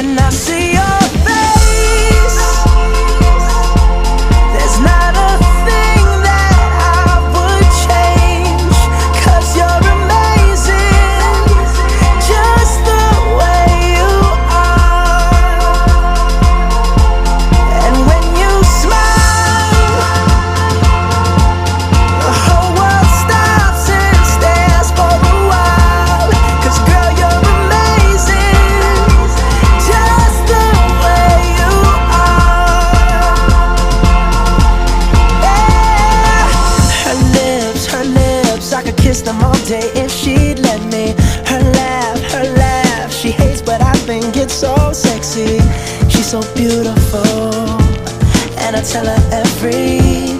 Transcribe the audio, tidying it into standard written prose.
and I see your face. There's not a thing that I would change, 'cause you're amazing, just the way you are. And when you smile, the whole world stops and stares for a while, 'cause girl, you're amazing, just the way you are. Yeah. Her lips, I could kiss them all day if she'd let me. Her laugh, she hates but I think it's so sexy. She's so beautiful, and I tell her every